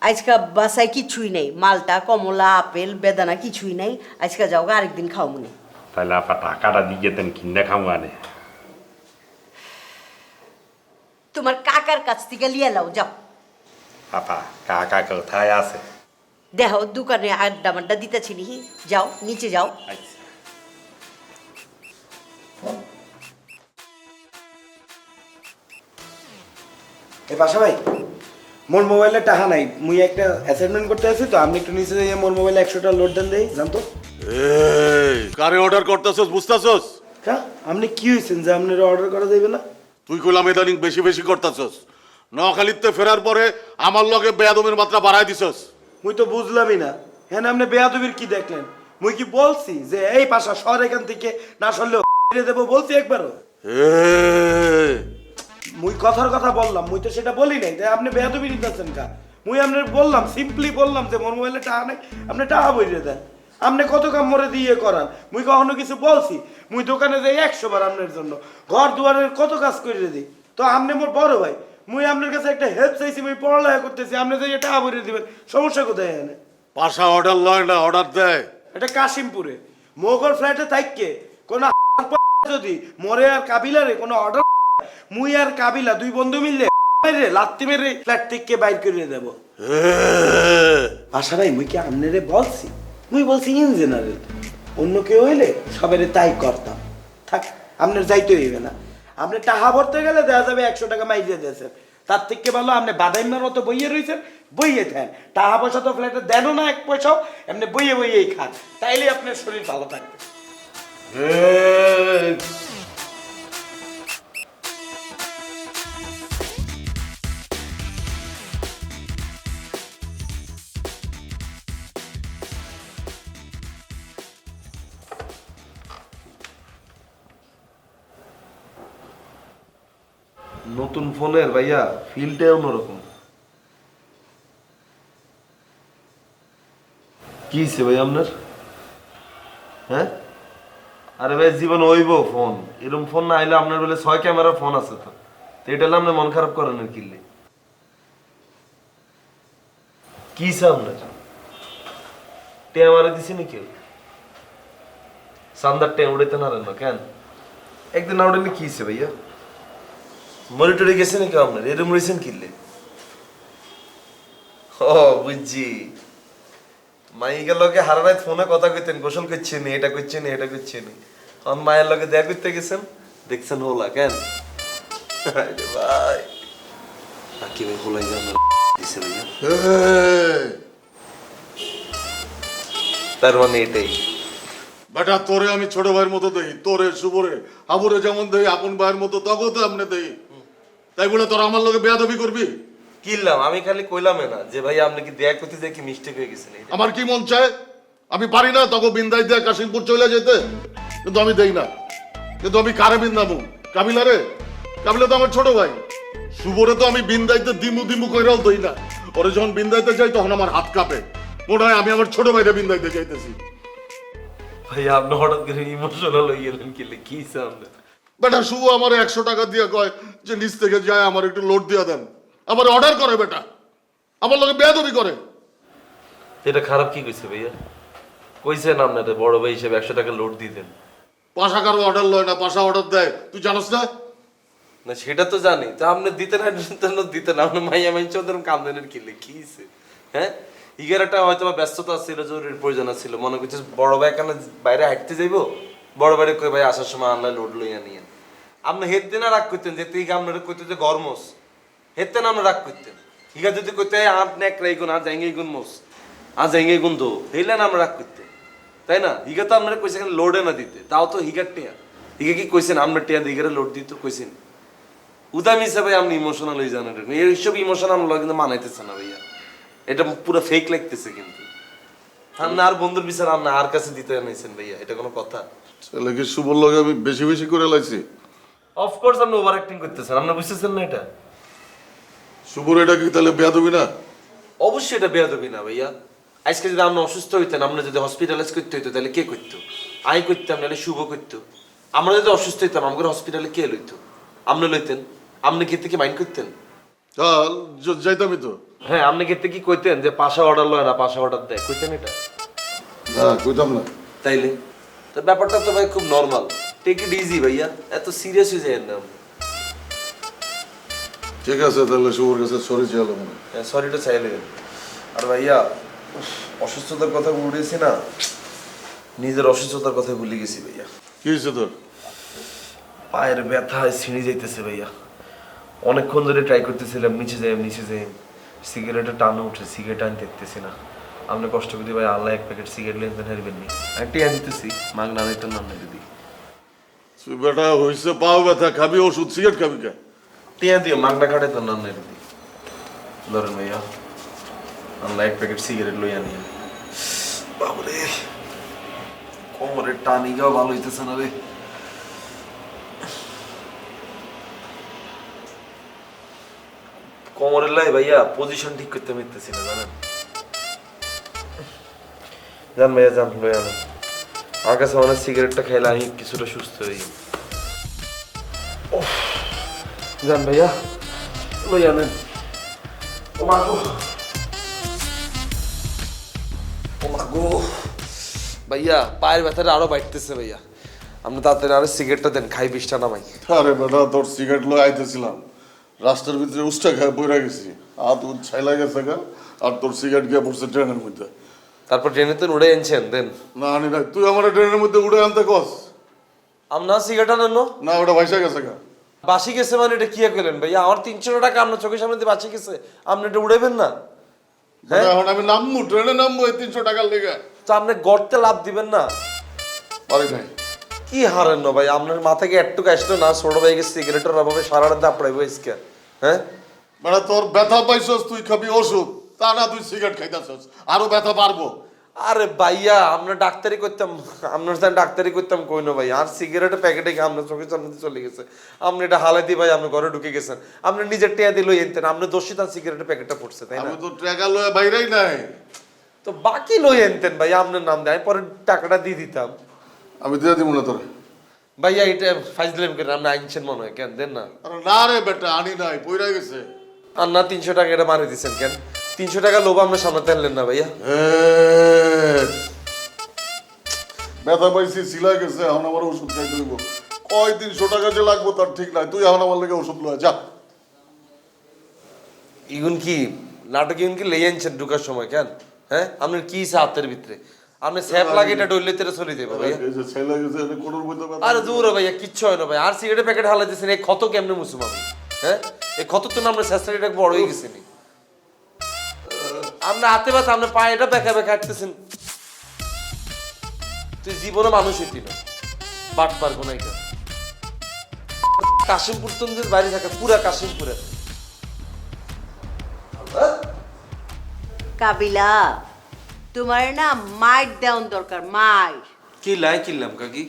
আজকা বাসায় কিছুই নেই, মালটা কমলা আপেল বেদানা কিছুই নেই, আজকা যাও গা, আরেকদিন খাও মনে। তাহলে আপা টাকাটা দিয়ে যেতেন, কিনে খাবো আনে। তোমার কাকার কাছ থেকে লিয়ে লাও, যাও। আপা কাকা কোথায় আছে? দেখো দোকানে আড্ডা মাড্ডা দিতেছি নি, যাও নিচে যাও। আচ্ছা। এ পাশা ভাই, মোর মোবাইলে টাকা নাই, মুই একটা অ্যাসাইনমেন্ট করতে আছি, তো আপনি একটু নিচে যাইয়ে মোর মোবাইলে 100টা লোড দেন দেই, জানতো? কারে অর্ডার করতেছস বুঝতেছস? হ্যাঁ, আপনি কি হয়েছেন যে আপনার অর্ডার করা যাইবে না? তুই কইলাম ইদানিং বেশি বেশি করতেছস, নোয়াখালীতে ফেরার পরে আমার লগে বেয়াদমের মাত্রা বাড়াই দিছস। মুই তো বুঝলামই না, হ্যাঁ আপনি বেয়াদবির কি দেখলেন? মুই কি বলছি যে এই পাশা শহর এখান থেকে না সরলেও দেবো? বলছি একবারও? মুই কথার কথা বললাম, মুই তো সেটা বলি নাই, তাই আপনি বেয়াদবি নিতেছেন কা? মুই আপনার বললাম, সিম্পলি বললাম যে মোর মোবাইলে টাকা নাই, আপনি টাকা বইরে দেন। আপনি কত কাম মরে দিয়ে করান, মুই কখনো কিছু বলছি? মুই দোকানে যাই 100 বার আপনার জন্য, ঘর দুয়ারের কত কাজ করে দিই, তো আপনি মোর বড় ভাই, মুই আপনার কাছে একটা হেল্প চাইছি, মুই পড়ালেখা করতেছি, আপনি যাই টাকা বইরে দিবেন, সমস্যা কোথায়? এনে পাশা অর্ডার লয় না, অর্ডার দেয়। এটা কাশিমপুরে মোগল ফ্ল্যাটে থাককে কোন যদি মরে আর কাবিলারে কোনো অর্ডার, মুই আর কাবিলা দুই বন্ধু মিললে লাত্তি মেরে ফ্ল্যাট থেকে বাইর করে দেব। আশা ভাই, মুই কি আপনারে বলছি? মুই বলছি ইন জেনারেল, অন্য কেউ হইলে সবাই তাই করতাম। থাক, আপনার যাইতে হইবে না, আপনি টাকা ভরতে গেলে দেখা যাবে 100 টাকা মাইরে দিয়েছেন, তার থেকে ভালো আপনি বাদাইমার মতো বইয়ে রয়েছেন, বইয়ে থাকেন, টাকা পয়সা তো ফ্ল্যাটে দেনও না 1 পয়সাও, এমনি বইয়ে বইয়েই খান, তাইলে আপনার শরীর ভালো থাকবে। নতুন ফোনের ভাইয়া ফিলটাই অন্যরকম। কি হয়েছে ভাই আপনার? হ্যাঁ, আরে ভাই জীবন হইব ফোন, এরকম ফোন না আইলে আপনার বলে 6 ক্যামেরার ফোন আছে তো এটা হলে আপনি মন খারাপ করেন আর কিনলে কি আপনার? টে মারা দিছি নাকি সান্দার টে উড়াইতে না না কেন? একদিন না উড়াইলে কি হয়েছে ভাইয়া? মনিটরে গেছে নাকি আপনার? এরকম রয়েছেন কিনলে? ও বুঝছি, মাইকের লগে হারা রাত ফোনে কথা কইতেন, গোসল করছেন, এটা করছেন, এটা করছেন, আমার মায়ের লগে দেখা করতে গেছেন, দেখছেন হোলা কেন? আরে ভাই কি ভাই হোলাই দিছে ভাইয়া, তার মানে এটাই বেটা তোরে আমি ছোট ভাইয়ের মতো দেই, তোরে শুভরে হাবুরে যেমন দেই আপন ভাইয়ের মতো তখন তো আপনি দেই, তাই বলে তোরা আমার লগে বেয়াদবি করবি? কিনলাম আমি খালি কইলামে না যে ভাই আপনি কি দেখা করতে যাই কি মিস্টেক হয়ে গেছেন। আমার কি মন চায় আমি পারি না তখন বিন্দাই দিয়ে কাশিমপুর চলে যেতে, কিন্তু আমি দেই না। কিন্তু আমি কারে বিন্দামু? কাবিলারে? কাবিলা তো আমার ছোট ভাই। শুভরে তো আমি বিন্দাইতে দিমু দিমু কইরাও দই না, ওরে যখন বিন্দাইতে যাই তখন আমার হাত কাঁপে, মনে হয় আমি আমার ছোট ভাইরে বিন্দাইতে যাইতেছি। ভাই আপনি হঠাৎ করে ইমোশনাল হয়ে গেলেন কিলে, কি সামনে? বেটা শুভ আমার 100 টাকা দিয়ে কয় যে নিচ থেকে যায় আমার একটু লোড দিয়ে দেন, আমার অর্ডার করে, বেটা আমার লগে বেয়াদবি করে। এটা খারাপ কি কইছে ভাইয়া? কইছেন আপনাদের বড় ভাই হিসেবে 100 টাকা লোড দিয়ে দেন। পাশা কারো অর্ডার লয় না, পাশা অর্ডার দেয়, তুই জানোস না? না সেটা তো জানি, তা আপনি দিতেন দিতেন আপনি মাইয়া মাইন চৌধুরী কামদেনের কিলে কি হইছে? হ্যাঁ, ইগারাটা হয়তো বা ব্যস্ততা ছিল, জরুরি প্রয়োজন ছিল, মনে করছে বড় ভাই কেন বাইরে হাঁটতে যাইবো, বড় ভাই কই ভাই আসার সময় আনলাই লোড লইয়া নিয়েন। আপনি হেঁটতে না রাগ করতেন, যেতে আপনারা কইতে যে গরমস হেঁটতে না আমরা রাগ করতেন। ইগা যদি কইতে আট নেক রাইগুন আর জাঙ্গে গুন মোস আর জাঙ্গে গুন দো হেলে না আমরা রাগ করতেন, তাই না? হিগা তো আপনারা কইছেন লোডে না দিতে, তাও তো হিগার টেয়া। হিগা কি কইছেন আমরা টেয়া দিগারে লোড দিতে কইছেন? উদামি হিসাবে আপনি ইমোশনাল হয়ে যান, এইসব ইমোশন আমরা কিন্তু মানাইতেছে না ভাইয়া, এটা পুরো ফেক লাগতেছে। কিন্তু আপনি আর বন্ধুর বিচার আপনি আর কাছে দিতে আনাইছেন ভাইয়া, এটা কোনো কথা? ছেলেকে শুভর লগে আমি বেশি বেশি করে লাইছি। অফকোর্স আপনি ওভার অ্যাক্টিং করতেছেন, আপনি বুঝতেছেন না এটা? শুভর এটা কি তাহলে বেয়াদবি না? অবশ্যই এটা বেয়াদবি না ভাইয়া। আজকে যদি আপনি অসুস্থ হইতেন, আপনি যদি হসপিটালাইজ করতে হইতো, তাহলে কে করতো? আমি করতাম, নাহলে শুভ করতো। আমরা যদি অসুস্থ হইতাম আমাদের হসপিটালে কে লইতো? আপনি লইতেন? আপনি ক্ষেত্রে কি মাইন্ড করতেন? চল যাইতামই তো। হ্যাঁ, আপনি ক্ষেত্রে কি কইতেন যে পাশা অর্ডার লয় না, পাশা অর্ডার দেয়? কইতেন এটা? না কইতাম না। তাইলে তো ব্যাপারটা তো ভাই খুব নর্মাল, টেক ইট ইজি ভাইয়া, এত সিরিয়াস হয়ে যায় না। ঠিক আছে তাহলে শুভর কাছে সরি চাইলাম। হ্যাঁ, সরিটা চাইলে। আর ভাইয়া অসুস্থতার কথা উঠেছি না, নিজের অসুস্থতার কথা ভুলে গেছি ভাইয়া। কি হয়েছে তোর? পায়ের ব্যথায় ছিঁড়ে যাইতেছে ভাইয়া, অনেকক্ষণ ধরে ট্রাই করতেছিলাম, নিচে যাই সিগারেটের টানো উঠে, সিগারেট আনতে দেখতেছি না। আপনি কষ্ট করে ভাই আল্লাহ 1 প্যাকেট সিগারেট লেনদেন হারবেন নি, একটি আন দিতেছি মাগ না নিতে নাম না দিদি। তুই বেটা হইছে পাও ব্যথা, খাবি ওষুধ, সিগারেট খাবি কে? টিয়া দিও মাগনা কাটে তো নাম নাই দিদি। ধরেন ভাইয়া আল্লাহ 1 প্যাকেট সিগারেট লইয়া নিয়ে। বাবরে কোমরের টানিগাও ভালো হইতেছে না রে। কোমরের লাই ভাইয়া পজিশন ঠিক করতে পারতেছি না, জানেন? জান ভাইয়া জান লইয়া না, আমার কাছে মনে হয় সিগারেটটা খাইলে আমি কিছুটা সুস্থ হই। জান ভাইয়া লইয়া নেন। ও মাগো ভাইয়া পায়ের ব্যথাটা আরো বাড়তেছে ভাইয়া, আপনি তাড়াতাড়ি আরো সিগারেটটা দেন, খাই 20টা নামাই। আরে বেটা তোর সিগারেট লয়ে আইতেছিলাম, রাস্তার ভিতরে উষ্টা খায় পড়ে গেছি, হাত ছাইলা গেছে গা, আর তোর সিগারেট গিয়ে পড়ছে ট্রেনের মধ্যে। তারপর ট্রেনে তো উড়ে আনছেন দেন? না আনি না, তুই আমার ট্রেনের মধ্যে উড়ে আনতে কস। আপনার সিগারেট আনেন না, ওটা ভাইসা গেছে গা। বাসি গেছে মানে এটা কি করলেন ভাইয়া? আমার 300 টাকা আপনার চোখের সামনে দিয়ে বাঁচি গেছে, আপনি এটা উড়াইবেন না? হ্যাঁ এখন আমি নামবো, ট্রেনে নামবো এই 300 টাকার লেগে। তো আপনি গর্তে লাভ দিবেন না? পারি নাই। কি হারেন না ভাই, আপনার মাথাকে একটু আসলো না, ছোট ভাইকে সিগারেটের অভাবে সারা রাত দাপড়াইবো ইসকে। হ্যাঁ বেটা তোর ব্যথা পাইছস, তুই খাবি ওষুধ, তা না তুই সিগারেট খাইতেছস, আরো ব্যথা পারবো। আরে ভাইয়া আমরা ডাক্তারি করতাম, আপনার সাথে ডাক্তারি করতাম কই না ভাই, আর সিগারেটের প্যাকেটে আপনার চোখের সামনে দিয়ে চলে গেছে, আপনি এটা হালাই দিয়ে ভাই আপনি ঘরে ঢুকে গেছেন, আপনি নিজের টেয়া দিল এনতেন, আপনি দোষী তার সিগারেটের প্যাকেটটা পড়ছে, তাই না? আমি তো টাকা লয়ে বাইরেই নাই, তো বাকি লই আনতেন ভাই, আপনার নাম দেয়, আমি পরে টাকাটা দিয়ে দিতাম। আমি দিয়ে দিব না তোরে। ভাইয়া এটা ফাইজলাম করে আপনি আনছেন মনে হয়, কেন দেন না? আরে না রে বেটা, আনি নাই, পইরা গেছে। আর না 300 টাকা এটা মারি দিচ্ছেন কেন? 300 টাকা লোভ আপনার সামনে আনলেন না ভাইয়া? ব্যথা পাইছি, সিলাই গেছে, এখন আমার ওষুধ খাইতে হইব। কয় 300 টাকা যে লাগবো তার ঠিক নাই, তুই এখন আমার লেগে ওষুধ লয় যা। ইগুন কি নাটক, ইগুন কি লেই আনছেন ঢুকার সময় কেন? হ্যাঁ, আপনার কি ইচ্ছা হাতের ভিতরে? আপনি স্যাপ লাগে এটা ডইলে তেরে চলে দেবো ভাইয়া। এই যে ছেলে গেছে, এটা কোনোর মধ্যে ব্যথা। আরে দূর হ ভাইয়া, কিচ্ছু হয় না ভাই। আর সিগারেটের প্যাকেট হালাই দিয়েছেন, এই ক্ষত কেমনে মুসুম আমি? হ্যাঁ, এই ক্ষত তো না আমরা স্যাঁচড়িটা বড় হয়ে গেছে নি। আমরা হাতে ব্যথা, আপনার পায়ে এটা বেঁকা বেঁকা হাঁটতেছেন। তুই জীবনে মানুষ হইতি না, বাট পারবো না। এটা কাশিমপুর তন্দের বাইরে থাকে, পুরা কাশিমপুরে। কাবিলা, তোমার না মাইর দেওয়ান দরকার, মাইর। কি লাই কিনলাম কাকি?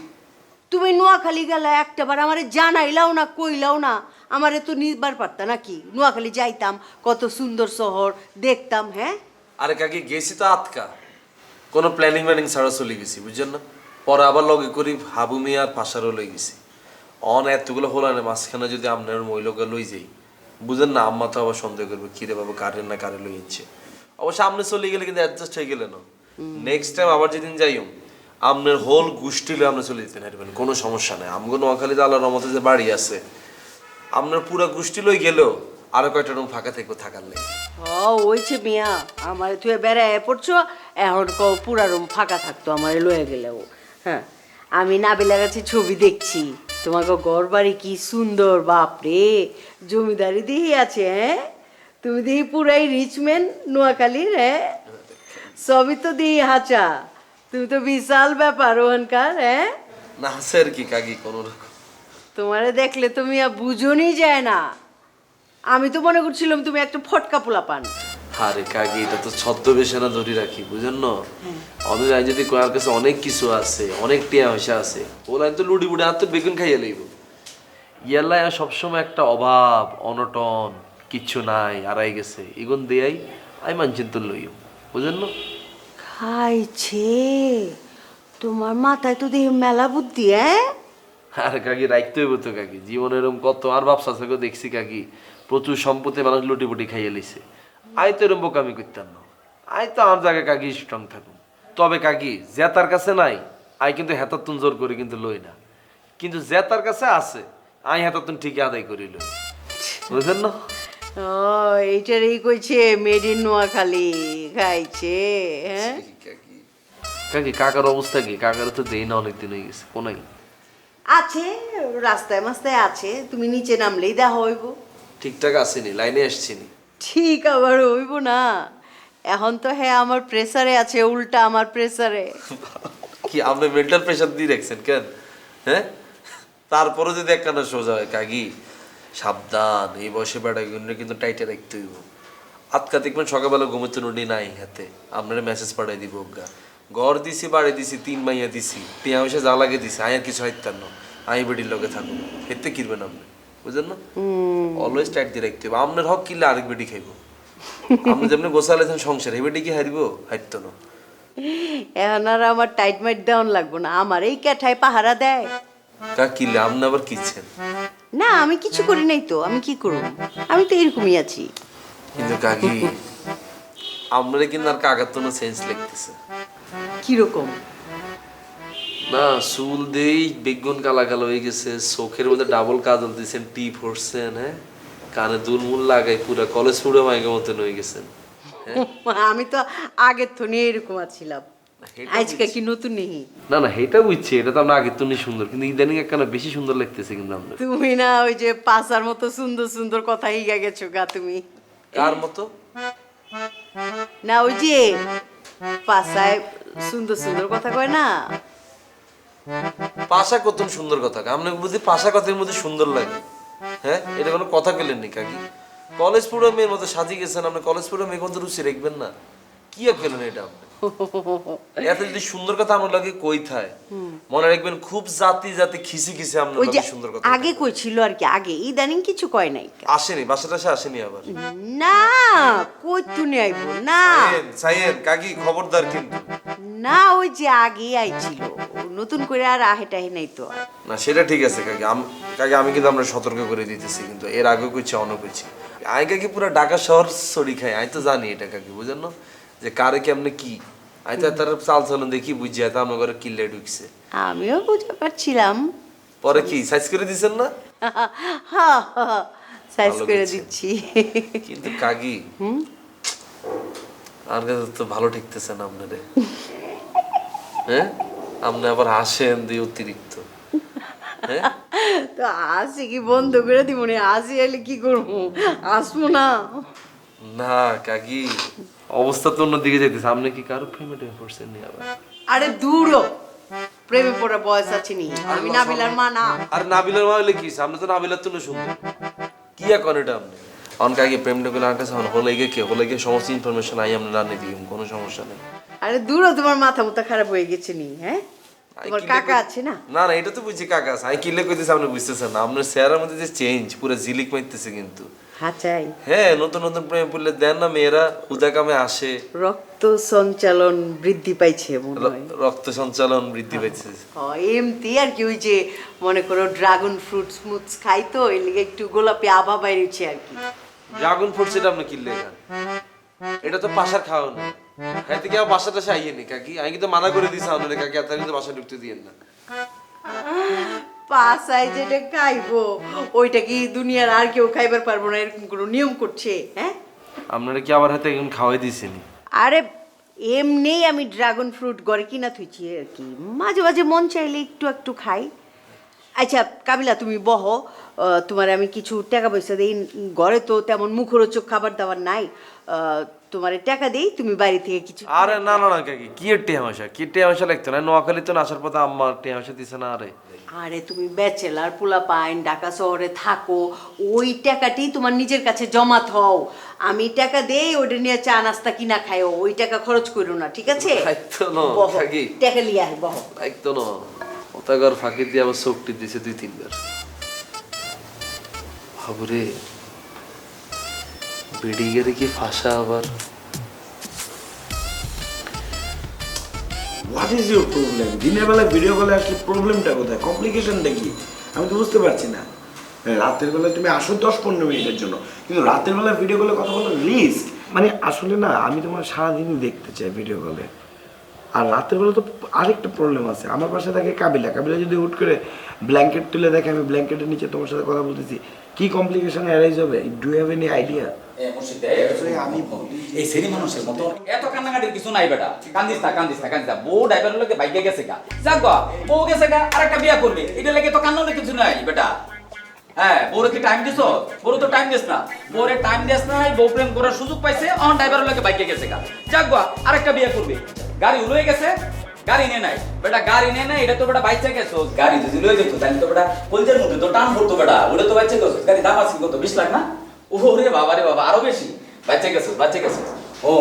তুমি নোয়াখালী গেলা একটাবার আমারে জানাইলাও না, কইলাও না। আমারে তো নিবার পারতা নাকি? নোয়াখালী যাইতাম, কত সুন্দর শহর দেখতাম। হ্যাঁ, আরে কাকি গেছি তো আতকা, কোনো প্ল্যানিং ম্যানিং ছাড়া চলে গেছি, বুঝছেন না? পরে আবার লগে করি হাবু মিয়া আর পাশারও লই গেছি। অন এতগুলো হলো না, মাঝখানে যদি আপনার মহিলাকে লই যাই, বুঝেন না, আম্মা তো আবার সন্দেহ করবে, কিরে বাবু কারেন না কারে লই ইচ্ছে। অবশ্য আপনি চলে গেলে কিন্তু অ্যাডজাস্ট হয়ে গেলে না। নেক্সট টাইম আবার যেদিন যাইম, আপনার হোল গোষ্ঠী লয়ে আপনি চলে যেতে পারবেন, কোনো সমস্যা নাই। আমগো নোয়াখালীতে আল্লাহর রহমতে যে বাড়ি আছে, আপনার পুরা গোষ্ঠী লই গেলেও আরো কয়টা রুম ফাঁকা থাকবো থাকার লেগে। ওইছে মিয়া, আমারে তুই বেড়ায় পড়ছো, এখন পুরা রুম ফাঁকা থাকতো আমারে লয়ে গেলেও। হ্যাঁ, আমি নাবিলার কাছে ছবি দেখছি, তোমাকে ঘর বাড়ি কি সুন্দর, বাপরে, জমিদারি দিহি আছে। হ্যাঁ, তুমি দিহি পুরাই রিচম্যান নোয়াখালীর। হ্যাঁ, সবই তো দিহি হাঁচা, তুমি তো বিশাল ব্যাপার ওখানকার। হ্যাঁ, না স্যার কি কাকি কোনো রকম। তোমারে দেখলে তুমি বুঝনই যায় না। আমি তো মনে করছিলাম তুমি একটা ফটকা পোলা পান। আরে কাকি, এটা তো ছদ্মবেশে না ধরে রাখি, বুঝেন না? অনেক আই যদি কয়ার কাছে অনেক কিছু আছে, অনেক টিয়া পয়সা আছে, ওরা তো লুডি বুড়ি আর তো বেগুন খাইয়া লইব। ইয়াল্লায় সবসময় একটা অভাব অনটন, কিচ্ছু নাই, আড়াই গেছে, এগুন দেয়াই আই মানছেন তো লইও, বুঝেন না? খাইছে, তোমার মাথায় তো দেখি মেলা বুদ্ধি। হ্যাঁ, আরে কাকি রাখতে হইব তো কাকি, জীবনে এরকম কত আর ব্যবসা থেকে দেখছি কাকি, প্রচুর সম্পত্তি মানুষ লুটি পুটি খাইয়া লইছে। আই তো এরম বোকামি করতাম না, আই তো আমার জায়গায় কাকি স্ট্রং থাকুন। তবে কাকি জেতার কাছে নাই, আই কিন্তু হেতাতুন জোর করি কিন্তু লই না, কিন্তু জেতার কাছে আছে, আই হেতাতুন ঠিকই আদায় করি লই, বুঝলেন না? ও এইটারই কইছে মেড ইন নোয়াখালী, খাইছে। হ্যাঁ, কাকি কাকার অবস্থা কি? কাকার তো দেই না, অনেকদিন হয়ে গেছে, কোনাই আছে রাস্তায় মাস্তায় আছে, তুমি নিচে নামলেই দেখা হইব। ঠিকঠাক আসেনি, লাইনে আসছিনি। ঠিক আবার হইব না, এখন তো হ্যাঁ আমার প্রেসারে আছে, উল্টা আমার প্রেসারে। কি আপনি মেন্টাল প্রেশার দিয়ে রাখছেন কেন? হ্যাঁ, তারপরে যদি একখানা সোজা হয় কাকি, সাবধান, এই বয়সে বেড়া কিন্তু টাইটে রাখতে হইব। আজকা দেখবেন সকালবেলা ঘুমোতে নুডি নাই হাতে, আপনারা মেসেজ পাঠাই দিব, গা ঘর দিছি, বাড়ি দিছি, 3 মাইয়া দিছি, টিয়া পয়সা যা লাগে দিছি, আয়ার কিছু হাইতার না, আমি বেটির লগে থাকুন, হেতে কিনবেন আপনি, বুঝলেন না? অলওয়েজ টাইট দিয়ে রাখতে হবে। আপনার হক কিনলে আরেক বেটি খাইব, আপনি যেমনি গোসালেছেন সংসার, এই বেটি কি হারিব? হাইতো না। এখন আর আমার টাইট মাইট দেওয়ান লাগবো না, আমার এই ক্যাঠায় পাহারা দেয়। কা কিনলে আপনি আবার কিনছেন? না, আমি কিছু করি নাই তো, আমি কি করব? আমি তো এরকমই আছি। কিন্তু কাকি আমরা কিন্তু আর কাকার তো না সেন্স লাগতেছে। কিরকম? না চুল দেই বেগুন কালা কালো হয়ে গেছে, চোখের মধ্যে ডাবল কাজল দিয়েছেন, টিপ হরছেন, হ্যাঁ, কানে দুলমুল লাগাই পুরা কলেজ পুরো মাইকের মতন হয়ে গেছেন। আমি তো আগের তো নিয়ে এরকম আছিলাম, আজকে কি নতুন নেই? না না, এটা বুঝছি, এটা তো আমরা আগের তুলনায় সুন্দর, কিন্তু ইদানিং একখানা বেশি সুন্দর লাগতেছে কিন্তু আমরা। তুমি না ওই যে পাসার মতো সুন্দর সুন্দর কথা হিগা গেছো গা তুমি। কার মতো? না ওই যে পাসায় সুন্দর সুন্দর কথা কয় না। পাশা কত সুন্দর কথা, আপনাকে বুঝি পাশা কথার মধ্যে সুন্দর লাগে? হ্যাঁ, এটা কোনো কথা পেলেন নি কাকি? কলেজ পুরো মেয়ের মতো সাজিয়ে গেছেন আপনি, কলেজ পুরো মেয়ের মধ্যে রুচি রাখবেন না? কি পেলেন এটা আপনি? এত যদি সুন্দর কথা আমার লাগে কই থায় মনে রাখবেন খুব জাতি জাতি খিসি খিসি আপনার ওই যে লাগে সুন্দর কথা আগে কইছিল আর কি, আগে ইদানিং কিছু কয় নাই। আসেনি বাসাটা আসেনি আবার না কই তুনে আইব না, সাইয়েন কাকি খবরদার কিন্তু না ওই যে আগে আইছিল, নতুন করে আর আহে টাহে নাই তো আর। না সেটা ঠিক আছে কাকি কাকি আমি কিন্তু আমরা সতর্ক করে দিতেছি কিন্তু এর আগে কইছি অন্য কইছি আই কাকি পুরো ঢাকা শহর সরি খাই আমি তো জানি এটা কাকি বুঝেন না যে কারে কেমনে কি আমি তো তার চাল চলন দেখি বুঝি তো আমার ঘরে কিল্লে ঢুকছে আমিও বুঝতে পারছিলাম। পরে কি সাইজ করে দিছেন না সাইজ ভালো করে করেছেন। দিচ্ছি। কিন্তু কাকি আর কাছে তো ভালো ঠিকতেছে না আপনারে হ্যাঁ আপনি আবার হাসেন দিয়ে অতিরিক্ত হ্যাঁ তো আসি কি বন্ধ করে দিব না, আসি এলে কি করবো, আসবো না। না কাকি অবস্থা তো অন্যদিকে যাইতেছে আপনি কি কারো প্রেমে টেমে পড়ছেন নি আবার আরে দূরও প্রেমে পড়া বয়স আছে নি, আমি নাবিলার মা না। আর নাবিলার মা হইলে কি সামনে তো নাবিলার তো সুন্দর কি এখন এটা আপনি অন কাকি প্রেমটা করলে আমার কাছে হলে গিয়ে হলে গিয়ে সমস্ত ইনফরমেশন আই আমরা রান্না দিই কোনো সমস্যা নেই আরে দূরও তোমার মাথা মুথা খারাপ হয়ে গেছে নি, হ্যাঁ তোমার কাকা আছে না। না না এটা তো বুঝছি কাকা আছে আমি কিলে কইতেছি আপনি বুঝতেছেন না আপনার চেহারার মধ্যে যে চেঞ্জ পুরো ঝিলিক মারতেছে কিন্তু হ্যাঁ চাই হ্যাঁ নতুন নতুন প্রেমে পড়লে দেন না মেয়েরা উদা কামে আসে রক্ত সঞ্চালন বৃদ্ধি পাইছে মনে হয়। রক্ত সঞ্চালন বৃদ্ধি পাইছে এমতি আর কি, ওই যে মনে করো ড্রাগন ফ্রুট স্মুথস খাই তো এর লিগে একটু গোলাপি আভা বাইরেছে আর কি। ড্রাগন ফ্রুট সেটা আপনি কিনলে খান এটা তো পাশার খাওয়া না খাইতে কি আমার বাসাটা সে আইয়েনি কাকি আমি কিন্তু মানা করে দিয়েছি আপনার কাকি আপনার কিন্তু বাসা ঢুকতে দিয়েন না পাশায় যেটা খাইবো ওইটা কি দুনিয়ার আর কেউ খাইবার পারবো না এরকম কোনো নিয়ম করছে? হ্যাঁ আপনারা কি আমার হাতে এখন খাওয়াই দিয়েছেনি আরে এমনি আমি ড্রাগন ফ্রুট ঘরে কিনা থুইছি আর কি, মাঝে মাঝে মন চাইলে একটু একটু খাই। আচ্ছা কাবিলা তুমি বহো, তোমার আমি কিছু টাকা পয়সা দিই, ঘরে তো তেমন মুখরোচক খাবার দাবার নাই, তোমার টাকা দেই তুমি বাইরে থেকে কিছু। আরে না না না কাকি কি টেহামশা কি টেহামশা লাগতো না নোয়াখালী তো না আসার পথে আম্মা টেহামশা দিছে না আরে আরে তুমি ব্যাচেলার পোলা পাইন ঢাকা শহরে থাকো, ওই টাকাটি তোমার নিজের কাছে জমা হও, আমি টাকা দেই ওটা নিয়ে চা নাস্তা কিনা খাইও, ওই টাকা খরচ করো না ঠিক আছে? দায়িত্ব ন বহো, কাকি টাকা লিয়ে আয় বহো। দায়িত্ব ন ওটাকার ফাঁকি দিয়ে আবার চোখটি দিছে 2-3 বার বাবুরে বেড়িয়ে দেখি ফাঁসা আবার হোয়াট ইজ ইউর প্রবলেম? দিনের বেলা ভিডিও কলে আসলে প্রবলেমটা কোথায়, কমপ্লিকেশনটা কি আমি তো বুঝতে পারছি না। রাতের বেলা তুমি আসো 10-15 মিনিটের জন্য, কিন্তু রাতের বেলা ভিডিও কলে কথা বলার রিস্ক, মানে আসলে না আমি তোমার সারাদিনই দেখতে চাই ভিডিও কলে। আর রাতের বেলা তো আরেকটা প্রবলেম আছে, আমার পাশে থাকে কাবিলা, কাবিলা যদি হুট করে ব্ল্যাঙ্কেট তুলে দেখে আমি ব্ল্যাঙ্কেটের নিচে তোমার সাথে কথা বলতেছি, কি কমপ্লিকেশন অ্যারাইজ হবে? Do you have any idea? আমি এই সেরি মানুষের মতো এত কান্নাকাটির কিছু নাই বেটা, কান্দিস না কান্দিস না কান্দিস না, বউ ড্রাইভারের লোকে বাইকে গেছে গা, যাক গা বউ গেছে গা আর একটা বিয়া করবে, এটা লেগে তো কান্নার কিছু নাই বেটা। হ্যাঁ বউরে কি টাইম দিছো? বউ তো টাইম দিস না, বউরে টাইম দিস না, বউ প্রেম করার সুযোগ পাইছে, অন ড্রাইভারের লোকে বাইকে গেছে গা, যাক গা আর একটা বিয়া করবে, গাড়ি উড়ে গেছে, গাড়ি নিয়ে নাই বেটা, গাড়ি নিয়ে নাই, এটা তো বেটা বাইচা গেছো, গাড়ি যদি লয়ে যেত তাহলে তো বেটা কলজের মধ্যে তো টান পড়তো বেটা, ওটা তো বাইচা গেছো, গাড়ি দাম আছে কত 20 লাখ না? ওরে বাবা রে বাবা আরো বেশি, বাচ্চা গেছো বাচ্চা গেছো। ও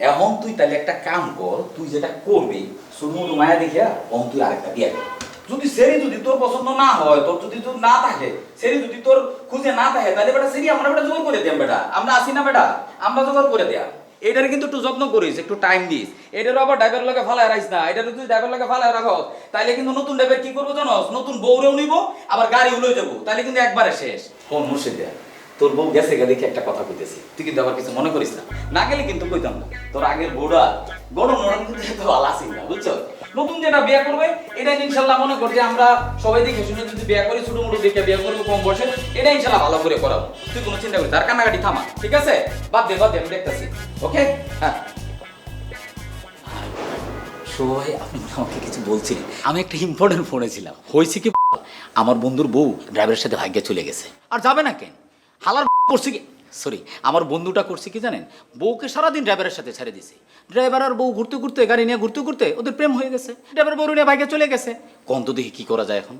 এখন তুই তাহলে একটা কাম কর, তুই যেটা করবি সুরমুরু মায়া দেখিয়া এখন তুই আরেকটা বিয়ে কর, যদি সেরি যদি তোর পছন্দ না হয়, তোর যদি তোর না থাকে, সেরি যদি তোর খুঁজে না থাকে, তাহলে বেটা সেরি আমরা বেটা জোর করে দিয়াম বেটা, আমরা আসি না বেটা, আমরা জোর করে দেয়া। এটার কিন্তু একটু যত্ন করিস, একটু টাইম দিস, এটারও আবার ড্রাইভারের লাগে ফালায় রাখিস না, এটারও তুই ড্রাইভার লাগে ফালায় রাখো, তাইলে কিন্তু নতুন ড্রাইভার কি করবো জানোস, নতুন বউরেও নিব আবার গাড়ি উলে যাবো, তাইলে কিন্তু একবারে শেষ। ফোন মুর্শিদ দেয়া তোর বউ গেছে গা দেখে একটা কথা কইতেছি, তুই কিন্তু আবার কিছু মনে করিস না, না গেলে কিন্তু কইতাম না, তোর আগের বউরা গরম নরম কিন্তু এত ভালো আসি না বুঝছো, নতুন যেটা বিয়ে করবে এটা ইনশাল্লাহ মনে কর যে আমরা সবাই দেখে শুনে যদি বিয়ে করি, ছোট মোটো দেখে বিয়ে করবো কম বয়সে, এটা ইনশাল্লাহ ভালো করে করাবো, তুই কোনো চিন্তা করিস, আর কান্নাকাটি থামা ঠিক আছে, বাদ দে আমি দেখতেছি ওকে। হ্যাঁ সবাই আপনি আমাকে কিছু বলছিলেন, আমি একটা ইম্পর্টেন্ট ফোনে ছিলাম, হয়েছে কি আমার বন্ধুর বউ ড্রাইভারের সাথে ভাগ্যে চলে গেছে, আর যাবে না কেন হালার করছে কি, সরি আমার বন্ধুটা করছে কি জানেন, বউকে সারাদিন ড্রাইভারের সাথে ছেড়ে দিছে, ড্রাইভার আর বউ ঘুরতে ঘুরতে গাড়ি নিয়ে ঘুরতে ঘুরতে ওদের প্রেম হয়ে গেছে, ড্রাইভার বউ নিয়ে ভাগ্যে চলে গেছে, কোন তো দেখি কি করা যায় এখন।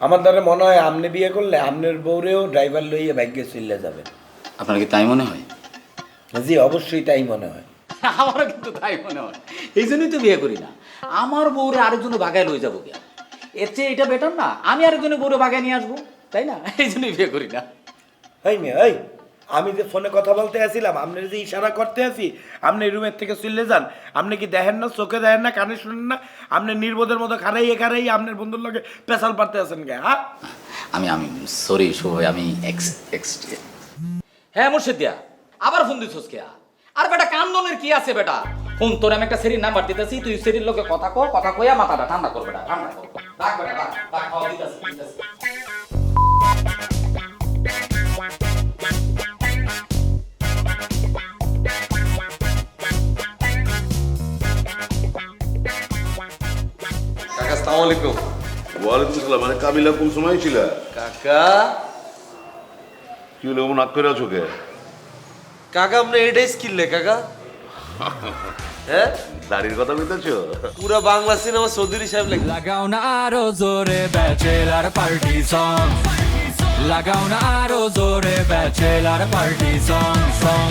আমার দ্বারা মনে হয় আমনে বিয়ে করলে আমনের বউরেও ড্রাইভার লইয়ে ভাগ্যে চলে যাবে। আপনার কি তাই মনে হয়? জি অবশ্যই তাই মনে হয়। আমারও কিন্তু তাই মনে হয়, এই জন্যই তো বিয়ে করি না। আমার বউরে আরেকজনে বাগায় লয়ে যাবো কেন? এর চেয়ে এটা বেটার না, আমি আরেকজনে বউরে বাগায় নিয়ে আসবো, তাই না? এই জন্যই বিয়ে করি না। এই মেয়ে এই, আমি যে ফোনে কথা বলতে আসছিলাম, আপনি যে ইশারা করতে আসি, আপনি রুমের থেকে চলে যান। আপনি কি দেখেন না, চোখে দেখেন না, কানে শুনেন না? আপনি নির্বোধের মতো খারাই আপনার বন্ধুর লগে পেশাল পারতে আছেন কে? হ্যাঁ আমি সরি শুভ ভাই, আমি হ্যাঁ মুর্শিদ দিয়া, আবার ফোন দিছস কে? আর বেটা কান্দনের কি আছে বেটা? ফোন তোর আমি একটা সেরির নাম্বার দিতেছি, তুই সেরির লোকে কথা কইয়া মাথাটা ঠান্ডা কর বেটা, ঠান্ডা কর। রাখ বেটা, রাখ খাওয়া দিতেছি। কাকা আসসালামু আলাইকুম। ওয়ালাইকুম আসসালাম। মানে কাবিলা কোন সময় ছিল? কাকা কি হলো, এমন নাক করে আছো কে? কাকা আপনি এটাই স্কিললে কাকা? হ্যাঁ, দাড়ির কথা বলতেছো? পুরা বাংলা সিনেমা চৌধুরী সাহেব লাগে। লাগাও না আরো জোরে ব্যাচেলার পার্টি সং, লাগাও না আরো জোরে ব্যাচেলার পার্টি সং।